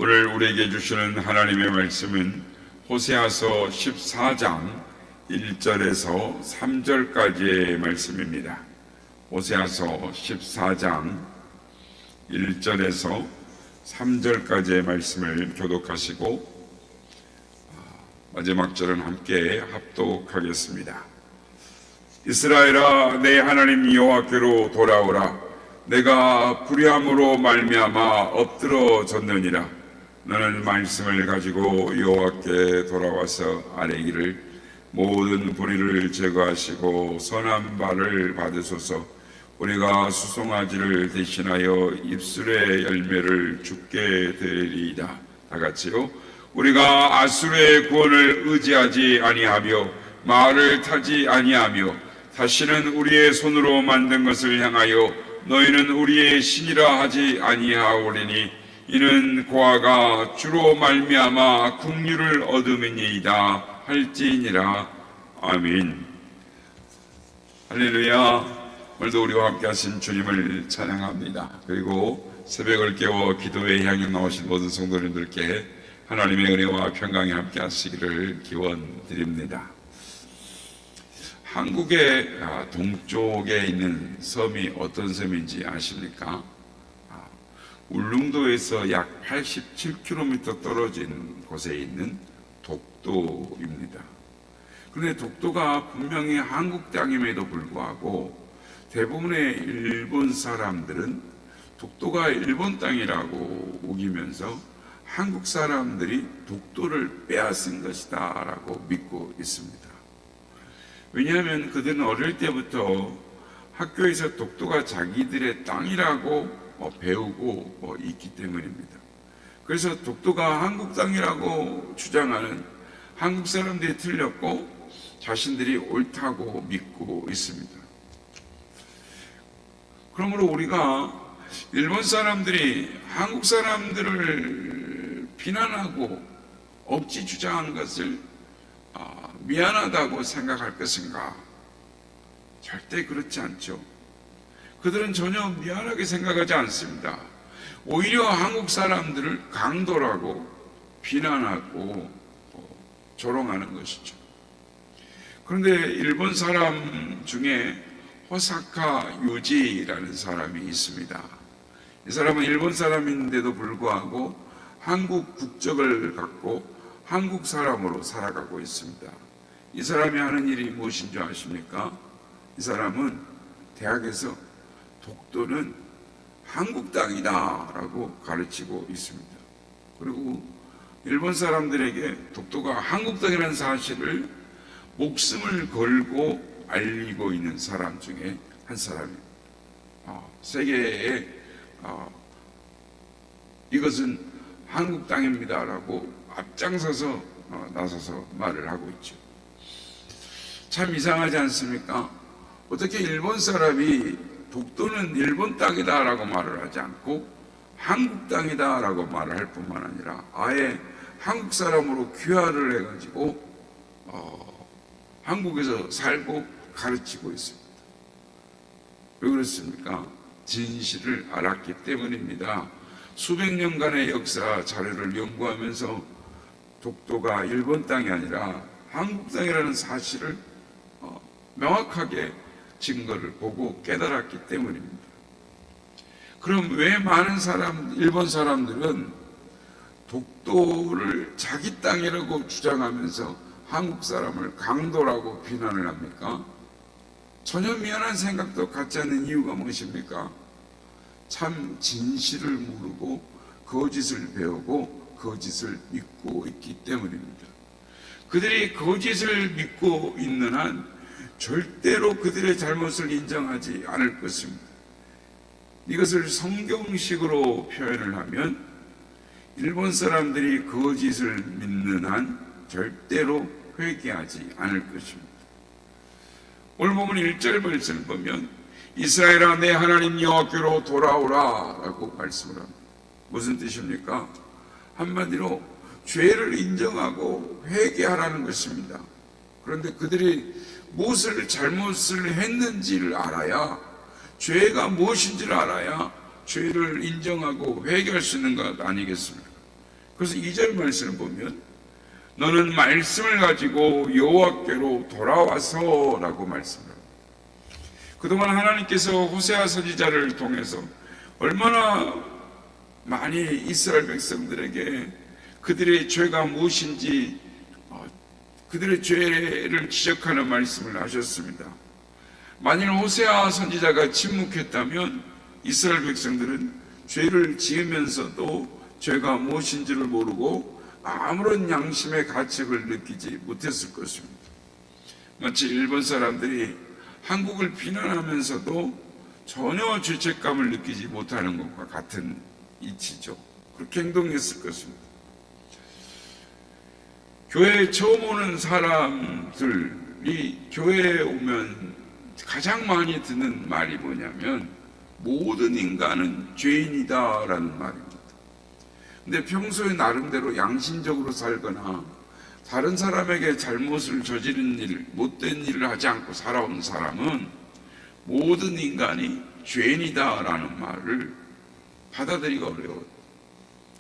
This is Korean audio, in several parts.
오늘 우리에게 주시는 하나님의 말씀은 호세아서 14장 1절에서 3절까지의 말씀입니다. 호세아서 14장 1절에서 3절까지의 말씀을 교독하시고 마지막 절은 함께 합독하겠습니다. 이스라엘아, 내 하나님 여호와께로 돌아오라. 내가 불의함으로 말미암아 엎드러졌느니라. 너는 말씀을 가지고 여호와께 돌아와서 아뢰기를, 모든 불의를 제거하시고 선한 바를 받으소서. 우리가 수송아지를 대신하여 입술의 열매를 주게 되리이다. 다 같이요. 우리가 아수르의 구원을 의지하지 아니하며 말을 타지 아니하며 다시는 우리의 손으로 만든 것을 향하여 너희는 우리의 신이라 하지 아니하오리니 이는 고아가 주로 말미암아 긍휼을 얻음이니이다 할지니라. 아멘. 할렐루야. 오늘도 우리와 함께 하신 주님을 찬양합니다. 그리고 새벽을 깨워 기도에 향해 나오신 모든 성도님들께 하나님의 은혜와 평강이 함께 하시기를 기원드립니다. 한국의 동쪽에 있는 섬이 어떤 섬인지 아십니까? 울릉도에서 약 87km 떨어진 곳에 있는 독도입니다. 그런데 독도가 분명히 한국 땅임에도 불구하고 대부분의 일본 사람들은 독도가 일본 땅이라고 우기면서 한국 사람들이 독도를 빼앗은 것이다 라고 믿고 있습니다. 왜냐하면 그들은 어릴 때부터 학교에서 독도가 자기들의 땅이라고 배우고 있기 때문입니다. 그래서 독도가 한국 땅이라고 주장하는 한국 사람들이 틀렸고 자신들이 옳다고 믿고 있습니다. 그러므로 우리가 일본 사람들이 한국 사람들을 비난하고 억지 주장한 것을 미안하다고 생각할 것인가? 절대 그렇지 않죠. 그들은 전혀 미안하게 생각하지 않습니다. 오히려 한국 사람들을 강도라고 비난하고 조롱하는 것이죠. 그런데 일본 사람 중에 호사카 유지라는 사람이 있습니다. 이 사람은 일본 사람인데도 불구하고 한국 국적을 갖고 한국 사람으로 살아가고 있습니다. 이 사람이 하는 일이 무엇인 줄 아십니까? 이 사람은 대학에서 독도는 한국 땅이다 라고 가르치고 있습니다. 그리고 일본 사람들에게 독도가 한국 땅이라는 사실을 목숨을 걸고 알리고 있는 사람 중에 한 사람입니다. 세계에 이것은 한국 땅입니다 라고 앞장서서 나서서 말을 하고 있죠. 참 이상하지 않습니까? 어떻게 일본 사람이 독도는 일본 땅이다 라고 말을 하지 않고 한국 땅이다 라고 말을 할 뿐만 아니라 아예 한국 사람으로 귀화를 해가지고 한국에서 살고 가르치고 있습니다. 왜 그렇습니까? 진실을 알았기 때문입니다. 수백 년간의 역사 자료를 연구하면서 독도가 일본 땅이 아니라 한국 땅이라는 사실을 명확하게 증거를 보고 깨달았기 때문입니다. 그럼 왜 많은 일본 사람들은 독도를 자기 땅이라고 주장하면서 한국 사람을 강도라고 비난을 합니까? 전혀 미안한 생각도 갖지 않는 이유가 무엇입니까? 참 진실을 모르고 거짓을 배우고 거짓을 믿고 있기 때문입니다. 그들이 거짓을 믿고 있는 한 절대로 그들의 잘못을 인정하지 않을 것입니다. 이것을 성경식으로 표현을 하면 일본 사람들이 거짓을 믿는 한 절대로 회개하지 않을 것입니다. 오늘 보면 1절 말씀을 보면 이스라엘아, 내 하나님 여호와께로 돌아오라 라고 말씀을 합니다. 무슨 뜻입니까? 한마디로 죄를 인정하고 회개하라는 것입니다. 그런데 그들이 무엇을 잘못을 했는지를 알아야, 죄가 무엇인지를 알아야 죄를 인정하고 회개할 수 있는 것 아니겠습니까? 그래서 2절 말씀을 보면 너는 말씀을 가지고 여호와께로 돌아와서 라고 말씀합니다. 그동안 하나님께서 호세아 선지자를 통해서 얼마나 많이 이스라엘 백성들에게 그들의 죄가 무엇인지 그들의 죄를 지적하는 말씀을 하셨습니다. 만일 호세아 선지자가 침묵했다면 이스라엘 백성들은 죄를 지으면서도 죄가 무엇인지를 모르고 아무런 양심의 가책을 느끼지 못했을 것입니다. 마치 일본 사람들이 한국을 비난하면서도 전혀 죄책감을 느끼지 못하는 것과 같은 이치죠. 그렇게 행동했을 것입니다. 교회에 처음 오는 사람들이 교회에 오면 가장 많이 듣는 말이 뭐냐면 모든 인간은 죄인이다라는 말입니다. 근데 평소에 나름대로 양심적으로 살거나 다른 사람에게 잘못을 저지른 일, 못된 일을 하지 않고 살아온 사람은 모든 인간이 죄인이다라는 말을 받아들이기가 어려워요.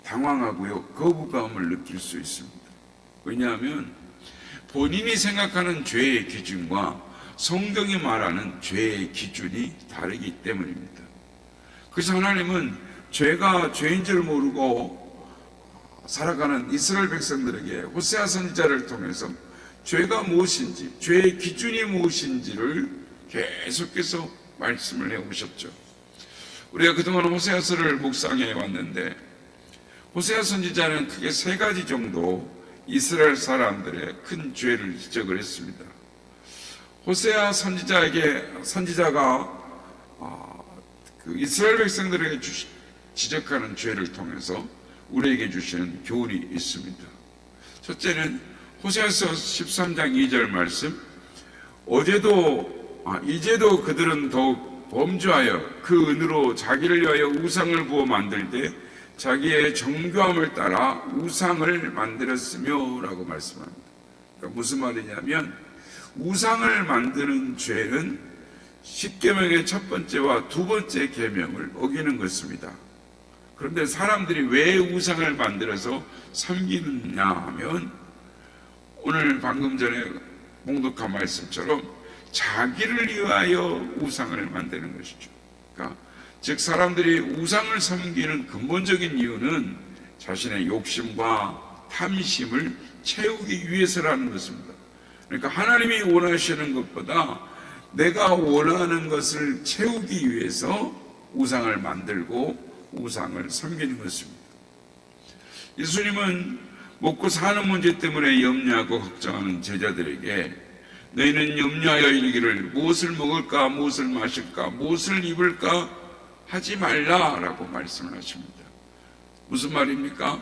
당황하고요, 거부감을 느낄 수 있습니다. 왜냐하면 본인이 생각하는 죄의 기준과 성경이 말하는 죄의 기준이 다르기 때문입니다. 그래서 하나님은 죄가 죄인 줄 모르고 살아가는 이스라엘 백성들에게 호세아 선지자를 통해서 죄가 무엇인지, 죄의 기준이 무엇인지를 계속해서 말씀을 해오셨죠. 우리가 그동안 호세아서를 묵상해 왔는데 호세아 선지자는 크게 3가지 정도 이스라엘 사람들의 큰 죄를 지적을 했습니다. 호세아 선지자가 그 이스라엘 백성들에게 지적하는 죄를 통해서 우리에게 주시는 교훈이 있습니다. 첫째는 호세아서 13장 2절 말씀, 이제도 그들은 더욱 범죄하여 그 은으로 자기를 위하여 우상을 부어 만들 때 자기의 정교함을 따라 우상을 만들었으며 라고 말씀합니다. 그러니까 무슨 말이냐면 우상을 만드는 죄는 10계명의 첫 번째와 두 번째 계명을 어기는 것입니다. 그런데 사람들이 왜 우상을 만들어서 섬기느냐 하면 오늘 방금 전에 봉독한 말씀처럼 자기를 위하여 우상을 만드는 것이죠. 그러니까 즉 사람들이 우상을 섬기는 근본적인 이유는 자신의 욕심과 탐심을 채우기 위해서라는 것입니다. 그러니까 하나님이 원하시는 것보다 내가 원하는 것을 채우기 위해서 우상을 만들고 우상을 섬기는 것입니다. 예수님은 먹고 사는 문제 때문에 염려하고 걱정하는 제자들에게 너희는 염려하여 이르기를 무엇을 먹을까, 무엇을 마실까, 무엇을 입을까 하지 말라라고 말씀을 하십니다. 무슨 말입니까?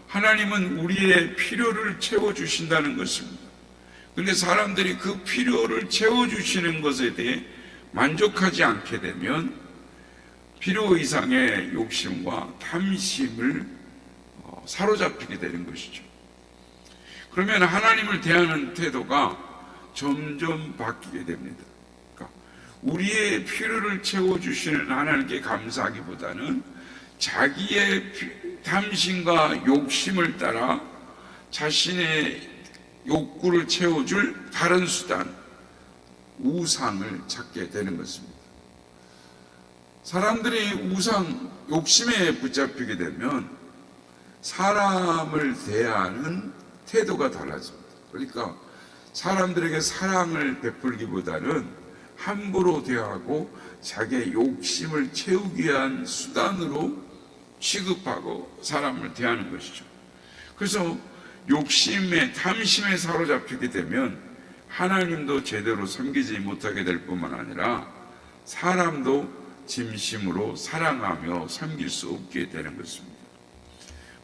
하나님은 우리의 필요를 채워주신다는 것입니다. 그런데 사람들이 그 필요를 채워주시는 것에 대해 만족하지 않게 되면 필요 이상의 욕심과 탐심을 사로잡히게 되는 것이죠. 그러면 하나님을 대하는 태도가 점점 바뀌게 됩니다. 그러니까 우리의 필요를 채워주시는 하나님께 감사하기보다는 자기의 탐심과 욕심을 따라 자신의 욕구를 채워줄 다른 수단, 우상을 찾게 되는 것입니다. 사람들이 우상, 욕심에 붙잡히게 되면 사람을 대하는 태도가 달라집니다. 그러니까 사람들에게 사랑을 베풀기보다는 함부로 대하고 자기의 욕심을 채우기 위한 수단으로 취급하고 사람을 대하는 것이죠. 그래서 욕심에, 탐심에 사로잡히게 되면 하나님도 제대로 섬기지 못하게 될 뿐만 아니라 사람도 진심으로 사랑하며 섬길 수 없게 되는 것입니다.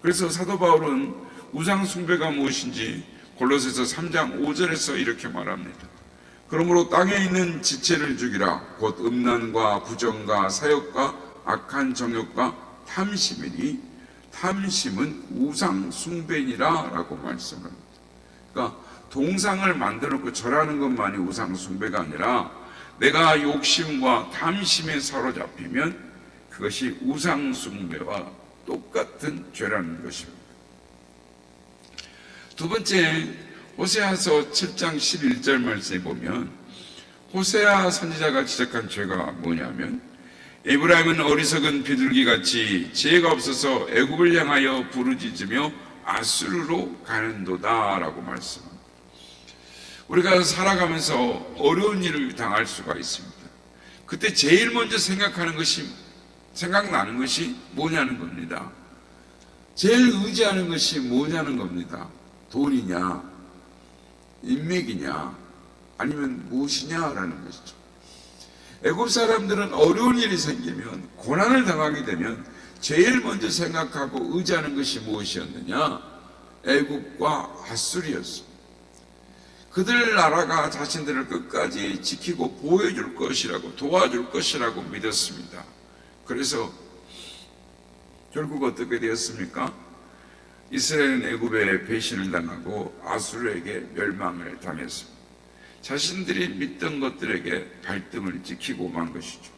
그래서 사도 바울은 우상 숭배가 무엇인지 골로새서 3장 5절에서 이렇게 말합니다. 그러므로 땅에 있는 지체를 죽이라. 곧 음란과 부정과 사욕과 악한 정욕과 탐심이니 탐심은 우상 숭배니라 라고 말씀합니다. 그러니까 동상을 만들어 놓고 절하는 것만이 우상 숭배가 아니라 내가 욕심과 탐심에 사로잡히면 그것이 우상 숭배와 똑같은 죄라는 것입니다. 두 번째, 호세아서 7장 11절 말씀에 보면 호세아 선지자가 지적한 죄가 뭐냐면, 에브라임은 어리석은 비둘기같이 지혜가 없어서 애굽을 향하여 부르짖으며 아수르로 가는도다 라고 말씀합니다. 우리가 살아가면서 어려운 일을 당할 수가 있습니다. 그때 제일 먼저 생각나는 것이 뭐냐는 겁니다. 제일 의지하는 것이 뭐냐는 겁니다. 돈이냐, 인맥이냐, 아니면 무엇이냐라는 것이죠. 애굽 사람들은 어려운 일이 생기면, 고난을 당하게 되면 제일 먼저 생각하고 의지하는 것이 무엇이었느냐? 애굽과 아수르였습니다. 그들 나라가 자신들을 끝까지 지키고 보호해줄 것이라고, 도와줄 것이라고 믿었습니다. 그래서 결국 어떻게 되었습니까? 이스라엘은 애굽에 배신을 당하고 아수르에게 멸망을 당했습니다. 자신들이 믿던 것들에게 발등을 찍히고 만 것이죠.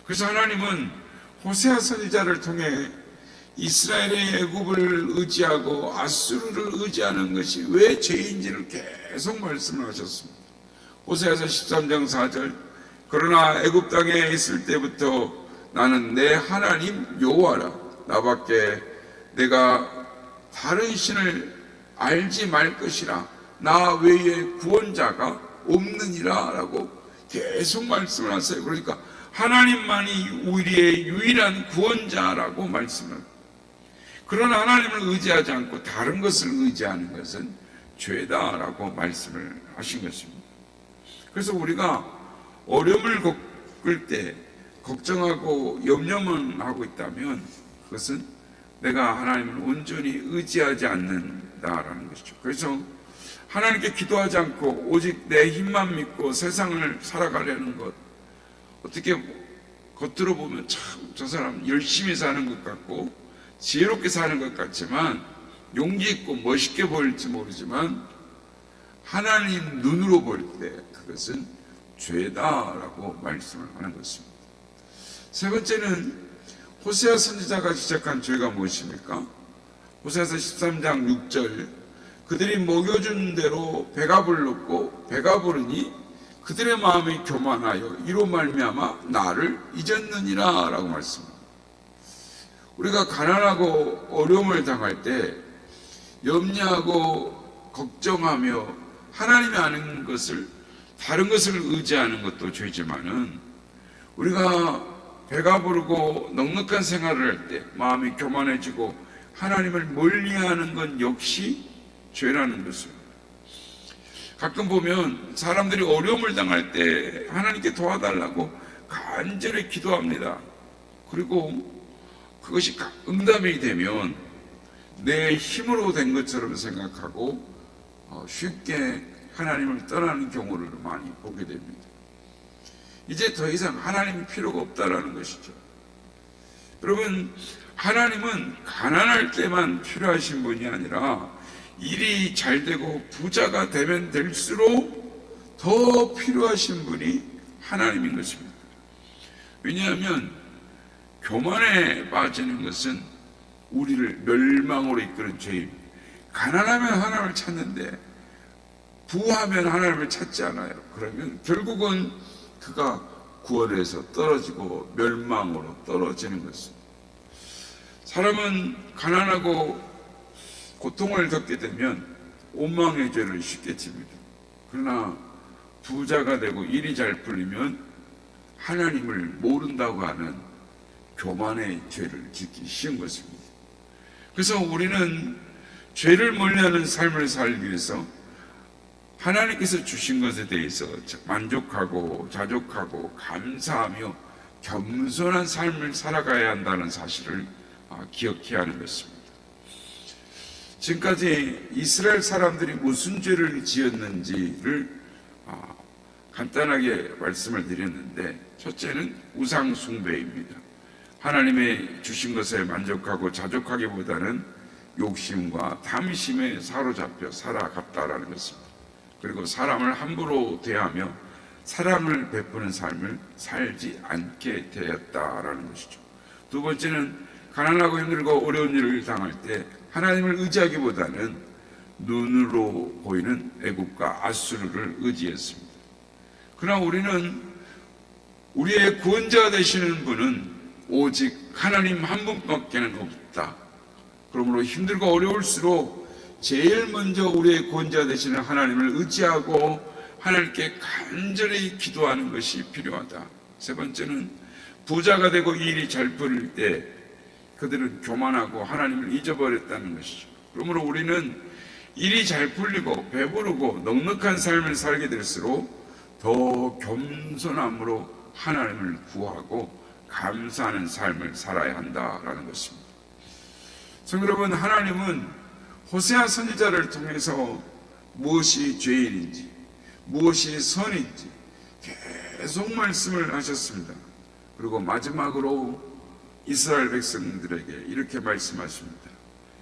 그래서 하나님은 호세아 선지자를 통해 이스라엘의 애굽을 의지하고 아수르를 의지하는 것이 왜 죄인지를 계속 말씀을 하셨습니다. 호세아서 13장 4절, 그러나 애굽 땅에 있을 때부터 나는 내 하나님 여호와라, 나밖에 내가 다른 신을 알지 말 것이라, 나 외에 구원자가 없느니라 라고 계속 말씀을 하세요. 그러니까 하나님만이 우리의 유일한 구원자라고 말씀을, 그런 하나님을 의지하지 않고 다른 것을 의지하는 것은 죄다라고 말씀을 하신 것입니다. 그래서 우리가 어려움을 겪을 때 걱정하고 염려만 하고 있다면 그것은 내가 하나님을 온전히 의지하지 않는다라는 것이죠. 그래서 하나님께 기도하지 않고 오직 내 힘만 믿고 세상을 살아가려는 것, 어떻게 겉으로 보면 참 저 사람 열심히 사는 것 같고 지혜롭게 사는 것 같지만, 용기 있고 멋있게 보일지 모르지만 하나님 눈으로 볼 때 그것은 죄다라고 말씀을 하는 것입니다. 세 번째는 호세아 선지자가 지적한 죄가 무엇입니까? 호세아서 13장 6절, 그들이 먹여준 대로 배가 불렀고 배가 부르니 그들의 마음이 교만하여 이로 말미암아 나를 잊었느니라 라고 말씀합니다. 우리가 가난하고 어려움을 당할 때 염려하고 걱정하며 하나님이 아는 것을, 다른 것을 의지하는 것도 죄지만은, 우리가 배가 부르고 넉넉한 생활을 할 때 마음이 교만해지고 하나님을 멀리하는 건 역시 죄라는 것입니다. 가끔 보면 사람들이 어려움을 당할 때 하나님께 도와달라고 간절히 기도합니다. 그리고 그것이 응답이 되면 내 힘으로 된 것처럼 생각하고 쉽게 하나님을 떠나는 경우를 많이 보게 됩니다. 이제 더 이상 하나님이 필요가 없다라는 것이죠. 여러분, 하나님은 가난할 때만 필요하신 분이 아니라 일이 잘 되고 부자가 되면 될수록 더 필요하신 분이 하나님인 것입니다. 왜냐하면 교만에 빠지는 것은 우리를 멸망으로 이끄는 죄입니다. 가난하면 하나님을 찾는데 부하면 하나님을 찾지 않아요. 그러면 결국은 그가 구원에서 떨어지고 멸망으로 떨어지는 것입니다. 사람은 가난하고 고통을 겪게 되면 오망의 죄를 쉽게 집니다. 그러나 부자가 되고 일이 잘 풀리면 하나님을 모른다고 하는 교만의 죄를 짓기 쉬운 것입니다. 그래서 우리는 죄를 멀리하는 삶을 살기 위해서 하나님께서 주신 것에 대해서 만족하고 자족하고 감사하며 겸손한 삶을 살아가야 한다는 사실을 기억해야 하는 것입니다. 지금까지 이스라엘 사람들이 무슨 죄를 지었는지를 간단하게 말씀을 드렸는데, 첫째는 우상 숭배입니다. 하나님의 주신 것에 만족하고 자족하기보다는 욕심과 탐심에 사로잡혀 살아갔다라는 것입니다. 그리고 사람을 함부로 대하며 사랑을 베푸는 삶을 살지 않게 되었다라는 것이죠. 두 번째는 가난하고 힘들고 어려운 일을 당할 때 하나님을 의지하기보다는 눈으로 보이는 애국과 아수르를 의지했습니다. 그러나 우리는 우리의 구원자 되시는 분은 오직 하나님 한 분밖에는 없다. 그러므로 힘들고 어려울수록 제일 먼저 우리의 구원자 되시는 하나님을 의지하고 하나님께 간절히 기도하는 것이 필요하다. 세 번째는 부자가 되고 일이 잘 풀릴 때 그들은 교만하고 하나님을 잊어버렸다는 것이죠. 그러므로 우리는 일이 잘 풀리고 배부르고 넉넉한 삶을 살게 될수록 더 겸손함으로 하나님을 구하고 감사하는 삶을 살아야 한다라는 것입니다. 성도 여러분, 하나님은 호세아 선지자를 통해서 무엇이 죄인인지 무엇이 선인지 계속 말씀을 하셨습니다. 그리고 마지막으로 이스라엘 백성들에게 이렇게 말씀하십니다.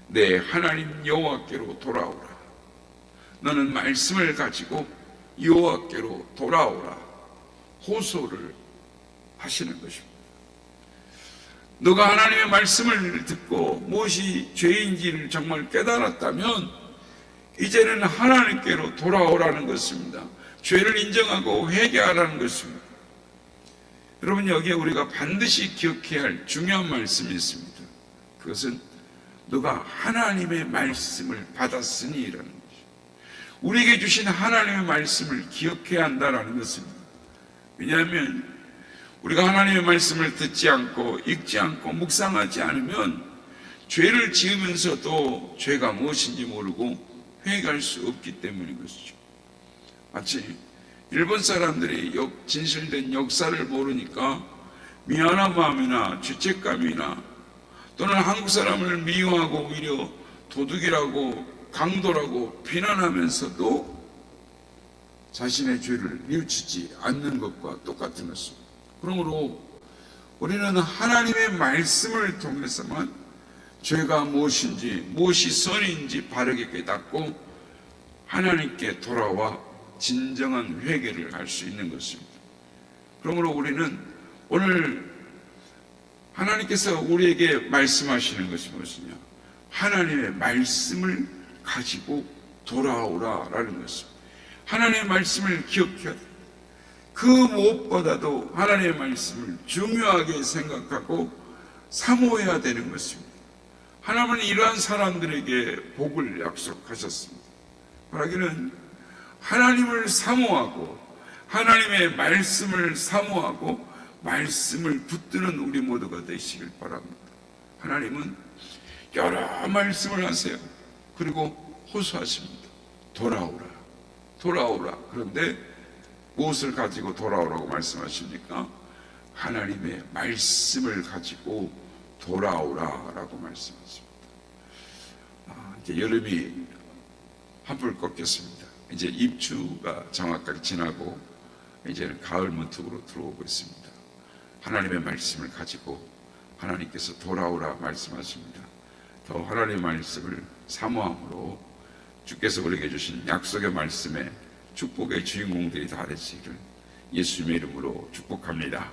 내 하나님 여호와께로 돌아오라. 너는 말씀을 가지고 여호와께로 돌아오라. 호소를 하시는 것입니다. 너가 하나님의 말씀을 듣고 무엇이 죄인지를 정말 깨달았다면 이제는 하나님께로 돌아오라는 것입니다. 죄를 인정하고 회개하라는 것입니다. 여러분, 여기에 우리가 반드시 기억해야 할 중요한 말씀이 있습니다. 그것은 너가 하나님의 말씀을 받았으니 라는 것이죠. 우리에게 주신 하나님의 말씀을 기억해야 한다는 것입니다. 왜냐하면 우리가 하나님의 말씀을 듣지 않고 읽지 않고 묵상하지 않으면 죄를 지으면서도 죄가 무엇인지 모르고 회개할 수 없기 때문인 것이죠. 마치 일본 사람들이 진실된 역사를 모르니까 미안한 마음이나 죄책감이나 또는 한국 사람을 미워하고 오히려 도둑이라고 강도라고 비난하면서도 자신의 죄를 뉘우치지 않는 것과 똑같은 것입니다. 그러므로 우리는 하나님의 말씀을 통해서만 죄가 무엇인지 무엇이 선인지 바르게 깨닫고 하나님께 돌아와 진정한 회개를 할 수 있는 것입니다. 그러므로 우리는 오늘 하나님께서 우리에게 말씀하시는 것이 무엇이냐? 하나님의 말씀을 가지고 돌아오라라는 것입니다. 하나님의 말씀을 기억해야 돼. 그 무엇보다도 하나님의 말씀을 중요하게 생각하고 사모해야 되는 것입니다. 하나님은 이러한 사람들에게 복을 약속하셨습니다. 바라기는 하나님을 사모하고 하나님의 말씀을 사모하고 말씀을 붙드는 우리 모두가 되시길 바랍니다. 하나님은 여러 말씀을 하세요. 그리고 호소하십니다. 돌아오라, 돌아오라. 그런데 무엇을 가지고 돌아오라고 말씀하십니까? 하나님의 말씀을 가지고 돌아오라라고 말씀하십니다. 이제 여름이 한풀 꺾였습니다. 이제 입추가 정확하게 지나고 이제는 가을 문턱으로 들어오고 있습니다. 하나님의 말씀을 가지고 하나님께서 돌아오라 말씀하십니다. 더 하나님의 말씀을 사모함으로 주께서 우리에게 주신 약속의 말씀에 축복의 주인공들이 다 되시기를 예수님의 이름으로 축복합니다.